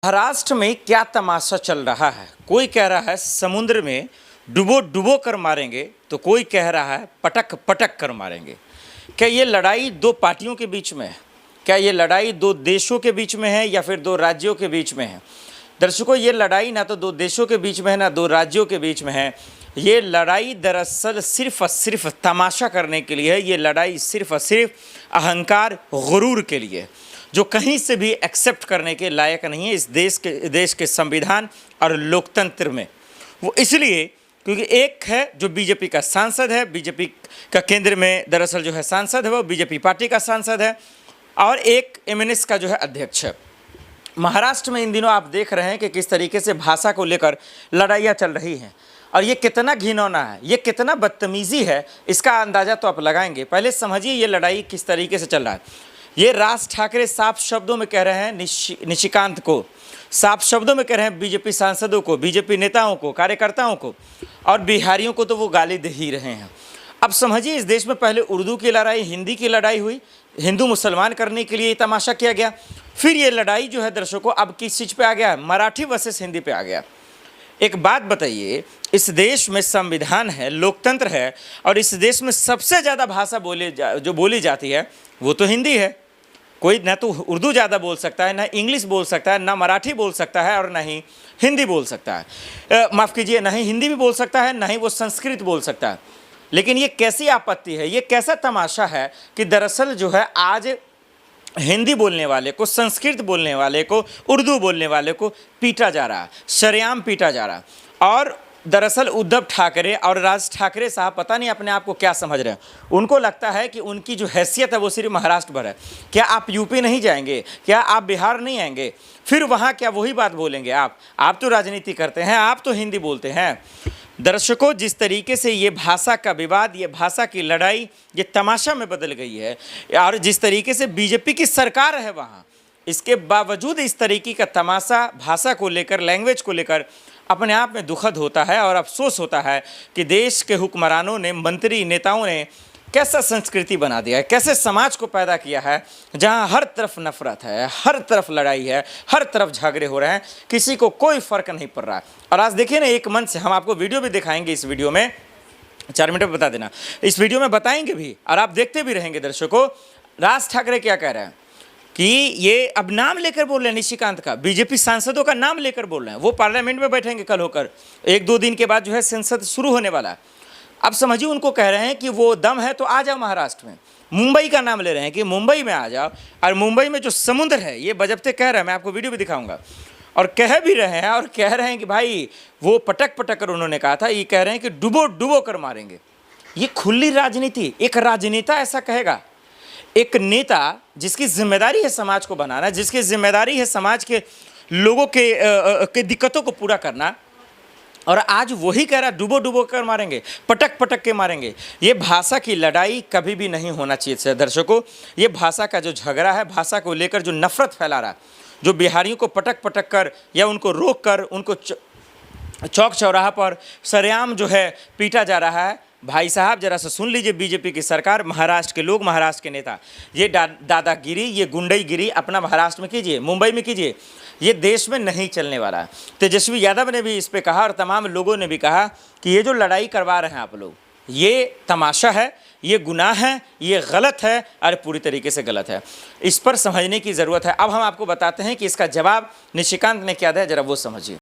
महाराष्ट्र में क्या तमाशा चल रहा है। कोई कह रहा है समुद्र में डुबो डुबो कर मारेंगे, तो कोई कह रहा है पटक पटक कर मारेंगे। क्या ये लड़ाई दो पार्टियों के बीच में है? क्या ये लड़ाई दो देशों के बीच में है या फिर दो राज्यों के बीच में है? दर्शकों, ये लड़ाई ना तो दो देशों के बीच में है ना दो राज्यों के बीच में है। ये लड़ाई दरअसल सिर्फ और सिर्फ तमाशा करने के लिए है। ये लड़ाई सिर्फ और सिर्फ अहंकार गुरूर के लिए, जो कहीं से भी एक्सेप्ट करने के लायक नहीं है इस देश के संविधान और लोकतंत्र में। वो इसलिए क्योंकि एक है जो बीजेपी का सांसद है, बीजेपी का केंद्र में दरअसल जो है सांसद है वो बीजेपी पार्टी का सांसद है, और एक एमएनएस का जो है अध्यक्ष है। महाराष्ट्र में इन दिनों आप देख रहे हैं कि किस तरीके से भाषा को लेकर लड़ाइयाँ चल रही हैं, और ये कितना घिनौना है, ये कितना बदतमीज़ी है, इसका अंदाज़ा तो आप लगाएंगे। पहले समझिए ये लड़ाई किस तरीके से चल रहा है। ये राज ठाकरे साफ शब्दों में कह रहे हैं निशिकांत को, साफ शब्दों में कह रहे हैं बीजेपी सांसदों को, बीजेपी नेताओं को, कार्यकर्ताओं को, और बिहारियों को तो वो गाली दे ही रहे हैं। अब समझिए इस देश में पहले उर्दू की लड़ाई, हिंदी की लड़ाई हुई, हिंदू मुसलमान करने के लिए ये तमाशा किया गया। फिर ये लड़ाई जो है दर्शकों अब किस चीज़ पे आ गया है? मराठी वर्सेस हिंदी पे आ गया। एक बात बताइए, इस देश में संविधान है, लोकतंत्र है, और इस देश में सबसे ज़्यादा भाषा जो बोली जाती है वो तो हिंदी है। कोई ना तो उर्दू ज़्यादा बोल सकता है, ना इंग्लिश बोल सकता है, ना मराठी बोल सकता है, और ना ही हिंदी बोल सकता है। माफ़ कीजिए, ना ही हिंदी भी बोल सकता है, ना ही वो संस्कृत बोल सकता है। लेकिन ये कैसी आपत्ति है, ये कैसा तमाशा है कि दरअसल जो है आज हिंदी बोलने वाले को, संस्कृत बोलने वाले को, उर्दू बोलने वाले को पीटा जा रहा है, शरेआम पीटा जा रहा है। और दरअसल उद्धव ठाकरे और राज ठाकरे साहब पता नहीं अपने आप को क्या समझ रहे हैं। उनको लगता है कि उनकी जो हैसियत है वो सिर्फ महाराष्ट्र भर है। क्या आप यूपी नहीं जाएंगे? क्या आप बिहार नहीं आएंगे? फिर वहाँ क्या वही बात बोलेंगे? आप तो राजनीति करते हैं, आप तो हिंदी बोलते हैं। दर्शकों, जिस तरीके से ये भाषा का विवाद, ये भाषा की लड़ाई, ये तमाशा में बदल गई है, और जिस तरीके से बीजेपी की सरकार है वहाँ, इसके बावजूद इस तरीके का तमाशा भाषा को लेकर, लैंग्वेज को लेकर अपने आप में दुखद होता है और अफसोस होता है कि देश के हुक्मरानों ने, मंत्री, नेताओं ने कैसा संस्कृति बना दिया है, कैसे समाज को पैदा किया है जहां हर तरफ नफरत है, हर तरफ लड़ाई है, हर तरफ झगड़े हो रहे हैं, किसी को कोई फर्क नहीं पड़ रहा है। और आज देखिए ना, एक मन से हम आपको वीडियो भी दिखाएंगे, इस वीडियो में 4 मिनट में बता देना, इस वीडियो में बताएंगे भी और आप देखते भी रहेंगे। दर्शकों, राज ठाकरे क्या कह रहे हैं कि ये अब नाम लेकर बोल रहे हैं, निशिकांत का, बीजेपी सांसदों का नाम लेकर बोल रहे हैं। वो पार्लियामेंट में बैठेंगे कल होकर, 1-2 दिन के बाद जो है संसद शुरू होने वाला है। अब समझिए उनको कह रहे हैं कि वो दम है तो आ जाओ महाराष्ट्र में। मुंबई का नाम ले रहे हैं कि मुंबई में आ जाओ, और मुंबई में जो समुद्र है ये बजबते कह रहे हैं, मैं आपको वीडियो भी दिखाऊंगा, और कह भी रहे हैं, और कह रहे हैं कि भाई वो पटक पटक कर उन्होंने कहा था, ये कह रहे हैं कि डुबो डुबो कर मारेंगे। ये खुली राजनीति, एक राजनेता ऐसा कहेगा? एक नेता जिसकी जिम्मेदारी है समाज को बनाना, जिसकी जिम्मेदारी है समाज के लोगों के दिक्कतों को पूरा करना, और आज वही कह रहा डुबो डुबो कर मारेंगे, पटक पटक के मारेंगे। ये भाषा की लड़ाई कभी भी नहीं होना चाहिए दर्शकों। ये भाषा का जो झगड़ा है, भाषा को लेकर जो नफरत फैला रहा है, जो बिहारियों को पटक पटक कर या उनको रोक कर उनको चौक चौराहा पर सरेआम जो है पीटा जा रहा है, भाई साहब जरा सा सुन लीजिए। बीजेपी की सरकार, महाराष्ट्र के लोग, महाराष्ट्र के नेता, ये दादागिरी, ये गुंडागिरी अपना महाराष्ट्र में कीजिए, मुंबई में कीजिए, ये देश में नहीं चलने वाला है। तेजस्वी यादव ने भी इस पे कहा और तमाम लोगों ने भी कहा कि ये जो लड़ाई करवा रहे हैं आप लोग, ये तमाशा है, ये गुनाह है, ये गलत है, और पूरी तरीके से गलत है। इस पर समझने की ज़रूरत है। अब हम आपको बताते हैं कि इसका जवाब निशिकांत ने क्या दिया, जरा वो समझिए।